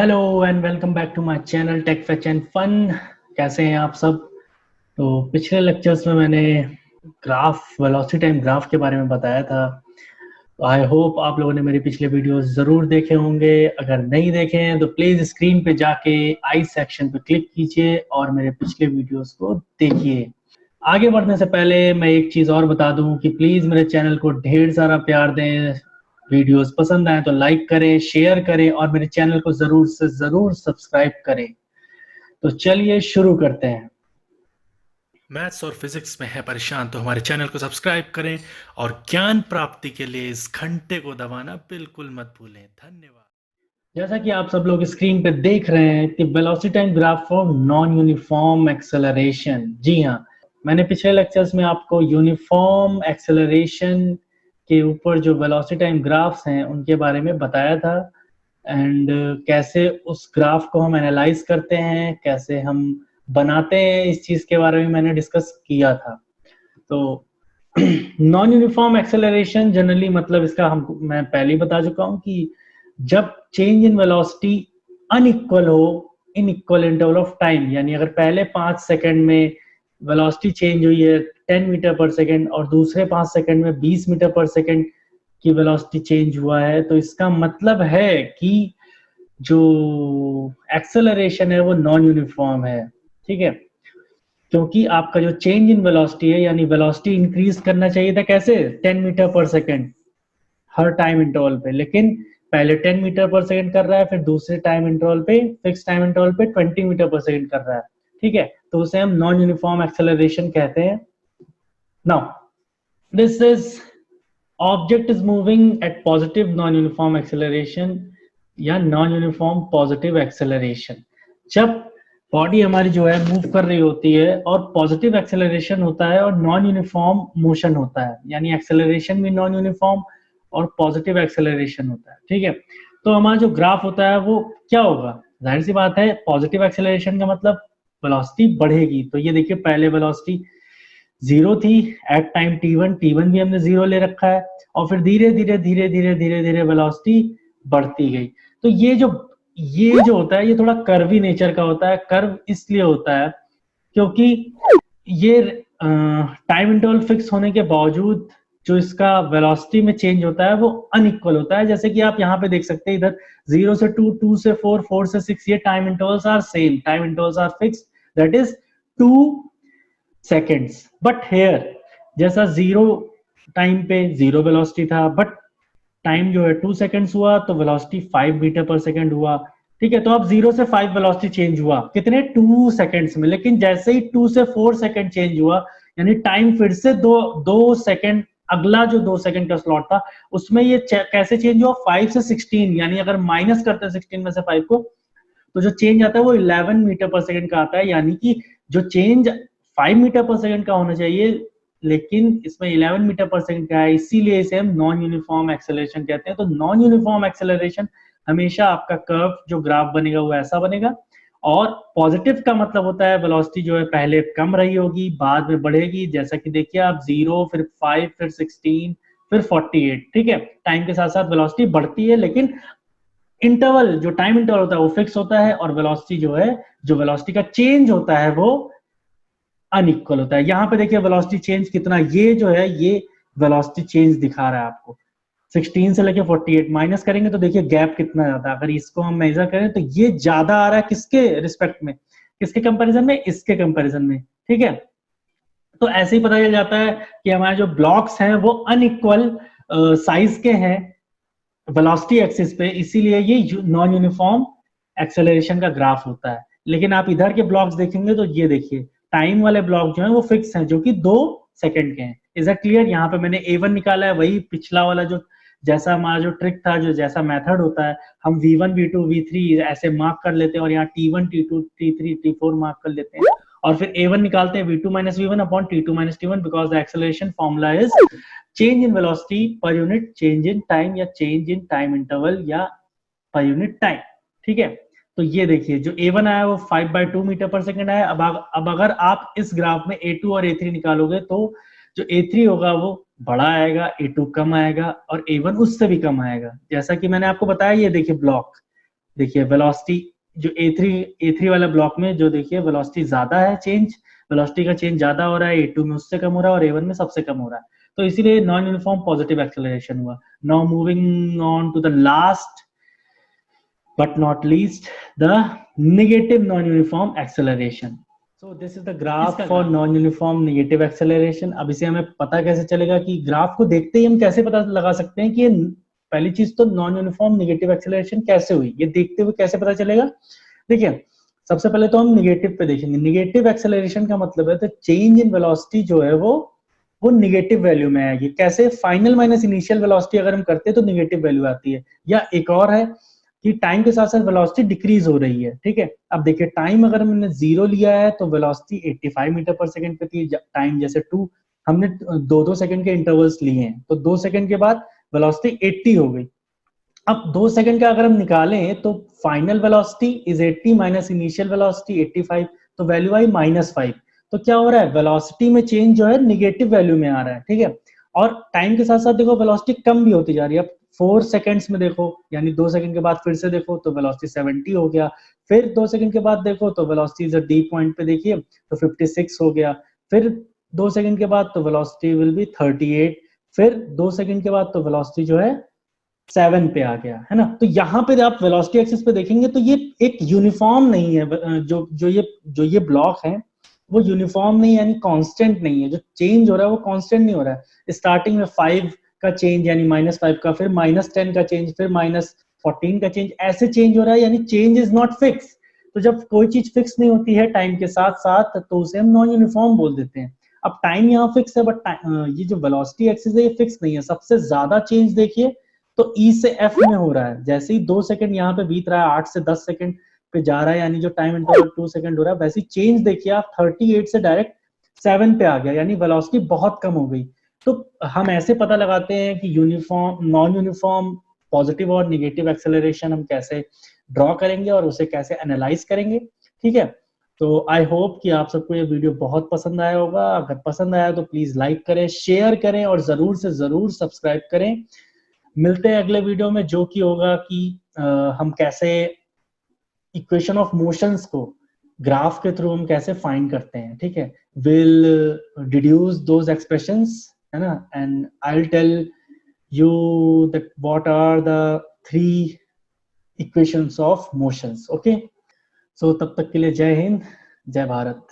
Hello and welcome back to my channel Tech Fetch and fun. कैसे हैं आप सब? तो पिछले लेक्चर्स में मैंने ग्राफ वेलोसिटी टाइम ग्राफ के बारे में बताया था। तो आई होप आप लोगों ने मेरे पिछले वीडियोस ज़रूर देखे होंगे। अगर नहीं देखे हैं तो प्लीज़ स्क्रीन पे जाके आई सेक्शन पे क्लिक कीजिए और मेरे पिछले वीडियोस को देखिए। आगे बढ़ने से पहले मैं एक चीज़ और बता दूं कि प्लीज़ मेरे चैनल को ढेर सारा प्यार दें। वीडियोस पसंद आए तो लाइक करें, शेयर करें और मेरे चैनल को ज़रूर से ज़रूर सब्सक्राइब करें। तो चलिए शुरू करते हैं। मैथ्स और फिजिक्स में है परेशान तो हमारे चैनल को सब्सक्राइब करें और ज्ञान प्राप्ति के लिए इस घंटे को दबाना बिल्कुल मत भूलें। धन्यवाद। जैसा कि आप सब लोग स्क्रीन पे देख रहे हैं कि velocity time graph for non uniform acceleration. जी हाँ, मैंने पिछले लेक्चर्स में आपको यूनिफॉर्म एक्सेलरेशन के ऊपर जो वेलोसिटी टाइम ग्राफ्स हैं उनके बारे में बताया था। एंड कैसे उस ग्राफ को हम एनालाइज करते हैं, कैसे हम बनाते हैं, इस चीज के बारे में मैंने डिस्कस किया था। तो नॉन यूनिफॉर्म एक्सेलरेशन जनरली मतलब इसका मैं पहले ही बता चुका हूं कि जब चेंज इन वेलोसिटी अनइक्वल हो in equal interval of time, यानी अगर पहले 5 सेकंड में वेलोसिटी चेंज हुई है 10 मीटर पर सेकंड और दूसरे 5 सेकंड में 20 मीटर पर सेकंड की वेलोसिटी चेंज हुआ है, तो इसका मतलब है कि जो एक्सेलरेशन है वो नॉन यूनिफॉर्म है। ठीक है, क्योंकि आपका जो चेंज इन वेलोसिटी है, यानी वेलोसिटी इंक्रीज करना चाहिए था कैसे, 10 मीटर पर सेकंड हर टाइम इंटरवल पे, लेकिन पहले 10 मीटर पर सेकंड कर रहा है, फिर दूसरे टाइम इंटरवल पे, फिक्स टाइम इंटरवल पे 20 मीटर पर सेकंड कर रहा है। ठीक है, तो उसे हम नॉन यूनिफॉर्म एक्सेलरेशन कहते हैं। Now this is object is moving at positive non uniform acceleration या नॉन यूनिफॉर्म पॉजिटिव एक्सेलरेशन। जब बॉडी हमारी जो है मूव कर रही होती है और पॉजिटिव एक्सेलरेशन होता है और नॉन यूनिफॉर्म मोशन होता है, यानी एक्सेलरेशन भी नॉन यूनिफॉर्म और पॉजिटिव एक्सेलरेशन होता है। ठीक है, तो हमारा जो ग्राफ होता है वो क्या होगा? जाहिर सी बात है, पॉजिटिव एक्सेलरेशन का मतलब वेलोसिटी बढ़ेगी। तो ये देखिए, पहले वेलोसिटी जीरो थी एट टाइम टी वन भी हमने जीरो ले रखा है, और फिर धीरे धीरे धीरे धीरे धीरे धीरे वेलोसिटी बढ़ती गई। तो ये जो होता है ये थोड़ा कर्वी नेचर का होता है। कर्व इसलिए होता है क्योंकि ये टाइम इंटरवल फिक्स होने के बावजूद जो इसका वेलोसिटी में चेंज होता है वो अनइक्वल होता है। जैसे कि आप यहाँ पे देख सकते हैं, इधर 0 से 2, 2 से 4, 4 से 6, ये time intervals are same, time intervals are fix, that is 2 seconds. But here जैसा जीरो टाइम पे जीरो वेलोसिटी था, बट टाइम जो है 2 सेकेंड्स हुआ तो वेलोसिटी 5 मीटर पर सेकेंड हुआ। ठीक है, तो अब 0 से 5 वेलोसिटी चेंज हुआ कितने, 2 सेकेंड्स में। लेकिन जैसे ही 2 से 4 सेकेंड चेंज हुआ, यानी टाइम फिर से दो दो सेकेंड, अगला जो 2 सेकेंड का स्लॉट था उसमें ये कैसे चेंज हुआ, 5 से 16, यानी अगर माइनस करते हैं 16 में से 5 को, तो जो चेंज आता है वो 11 मीटर पर सेकंड का आता है। यानी कि जो चेंज 5 मीटर पर सेकंड का होना चाहिए, लेकिन इसमें 11 मीटर पर सेकंड का है, इसीलिए इसे हम नॉन यूनिफॉर्म एक्सेलरेशन कहते हैं। तो नॉन यूनिफॉर्म एक्सेलरेशन हमेशा आपका कर्व जो ग्राफ बनेगा वो ऐसा बनेगा। और पॉजिटिव का मतलब होता है वेलोसिटी जो है पहले कम रही होगी, बाद में बढ़ेगी। जैसा कि देखिए आप, 0, फिर 5, फिर 16, फिर 48। ठीक है, टाइम के साथ साथ वेलोसिटी बढ़ती है, लेकिन इंटरवल जो टाइम इंटरवल होता है वो फिक्स होता है, और वेलोसिटी जो है, जो वेलोसिटी का चेंज होता है वो अनइक्वल होता है। यहाँ पे देखिए वेलोसिटी चेंज कितना, ये जो है ये वेलोसिटी चेंज दिखा रहा है आपको 16 से लेके 48। माइनस करेंगे तो देखिए गैप कितना ज्यादा है। अगर इसको हम मेजर करें तो ये ज्यादा आ रहा है किसके रिस्पेक्ट में, किसके कंपैरिजन में, इसके कंपैरिजन में। ठीक है, तो ऐसे ही पता चल जाता है कि हमारे जो ब्लॉक्स हैं वो अनइक्वल साइज के हैं वेलोसिटी एक्सिस पे, इसीलिए ये नॉन यूनिफॉर्म एक्सेलरेशन का ग्राफ होता है। लेकिन आप इधर के ब्लॉक्स देखेंगे तो ये देखिए, टाइम वाले ब्लॉक जो है वो फिक्स हैं, जो कि 2 सेकंड के हैं। Is that clear? यहाँ पे मैंने A1 निकाला है, वही पिछला वाला जो जैसा हमारा जो ट्रिक था, जो जैसा मेथड होता है, हम V1 V2 V3 ऐसे मार्क कर लेते हैं और यहाँ T1 T2 T3 T4 mark कर लेते हैं, और फिर A1 निकालते हैं V2 minus V1 upon T2 minus T1, because the acceleration formula is change in velocity per unit change in time, या चेंज इन टाइम इंटरवल, या पर यूनिट टाइम। ठीक है, तो ये देखिए जो A1 आया वो 5/2 मीटर पर सेकंड आया। अब अगर आप इस ग्राफ में A2 और A3 निकालोगे तो जो A3 होगा वो बड़ा आएगा, A2 कम आएगा, और A1 उससे भी कम आएगा। जैसा कि मैंने आपको बताया, ये देखिए ब्लॉक देखिए वेलोसिटी जो A3 वाला ब्लॉक में जो देखिए वेलोसिटी ज्यादा है, वेलोसिटी का चेंज ज्यादा हो रहा है, A2 में उससे कम हो रहा है और A1 में सबसे कम हो रहा है, तो इसीलिए नॉन यूनिफॉर्म पॉजिटिव एक्सेलरेशन हुआ। Now moving on to the last but not least the negative non-uniform acceleration. So this is the graph for non-uniform negative acceleration. अब इसे हमें पता कैसे चलेगा कि ग्राफ को देखते ही हम कैसे पता लगा सकते हैं कि ये पहली चीज तो नॉन यूनिफॉर्म नेगेटिव एक्सेलरेशन कैसे हुई, ये देखते हुए कैसे पता चलेगा। देखिए सबसे पहले तो हम निगेटिव पे देखेंगे। निगेटिव एक्सेलरेशन का मतलब है तो चेंज इन वेलोसिटी जो है वो निगेटिव वैल्यू में आएगी। कैसे? फाइनल माइनस इनिशियल वेलोसिटी अगर हम करते हैं तो निगेटिव वैल्यू आती है। या एक और है कि टाइम के साथ साथ वेलोसिटी डिक्रीज हो रही है, ठीक है। अब देखिए टाइम अगर हमने 0 लिया है तो वेलोसिटी 85 मीटर पर सेकंड पे थी, टाइम जैसे 2 हमने 2-2 सेकंड के इंटरवल्स लिए हैं तो 2 सेकंड के बाद वेलोसिटी 80 हो गई। अब 2 सेकंड का अगर हम निकालें तो final velocity is 80 minus initial velocity 85, तो वैल्यू आई -5। तो क्या हो रहा है, वेलोसिटी में चेंज जो है निगेटिव वैल्यू में आ रहा है, ठीक है। और टाइम के साथ साथ देखो वेलोसिटी कम भी होती जा रही है। अब 4 सेकंड्स में देखो, यानी 2 सेकंड के बाद फिर से देखो तो वेलोसिटी 70 हो गया, फिर 2 सेकंड के बाद देखो तो velocity is a D point पे देखिए तो 56 हो गया, फिर 2 सेकंड के बाद तो वेलोसिटी विल बी 38, फिर 2 सेकंड के बाद तो वेलोसिटी जो है 7 पे आ गया, है ना। तो यहाँ पे आप वेलोसिटी एक्सिस पे देखेंगे तो ये एक यूनिफॉर्म नहीं है। जो ये ब्लॉक है वो यूनिफॉर्म नहीं, यानी कांस्टेंट नहीं है। जो चेंज हो रहा है वो कांस्टेंट नहीं हो रहा है। स्टार्टिंग में 5 का चेंज यानी -5 का, फिर -10 का चेंज, फिर -14 का चेंज, ऐसे चेंज हो रहा है, यानी चेंज इज नॉट फिक्स। तो जब कोई चीज फिक्स नहीं होती है टाइम के साथ साथ तो उसे हम नॉन यूनिफॉर्म बोल देते हैं। अब टाइम यहाँ फिक्स है बट ये जो वेलोसिटी एक्सिस है ये फिक्स नहीं है। सबसे ज्यादा चेंज देखिए तो E से F में हो रहा है। जैसे ही 2 सेकंड यहाँ पे बीत रहा है 8 से 10 सेकंड पे जा रहा है, यानी जो टाइम इंटरवल 2 सेकंड हो रहा है, वैसे चेंज देखिए आप 38 से डायरेक्ट 7 पे आ गया, यानी वेलोसिटी बहुत कम हो गई। तो हम ऐसे पता लगाते हैं कि यूनिफॉर्म नॉन यूनिफॉर्म पॉजिटिव और निगेटिव एक्सेलरेशन हम कैसे ड्रॉ करेंगे और उसे कैसे एनालाइज करेंगे, ठीक है। तो आई होप कि आप सबको ये वीडियो बहुत पसंद आया होगा। अगर पसंद आया तो प्लीज लाइक करें, शेयर करें और जरूर से जरूर सब्सक्राइब करें। मिलते हैं अगले वीडियो में, जो कि होगा कि हम कैसे इक्वेशन ऑफ मोशंस को ग्राफ के थ्रू हम कैसे फाइंड करते हैं, ठीक है। विल डिड्यूस दोज एक्सप्रेशंस, है ना, and I will tell you that what are the 3 equations of motions. Okay, so तब तक के लिए जय हिंद, जय भारत।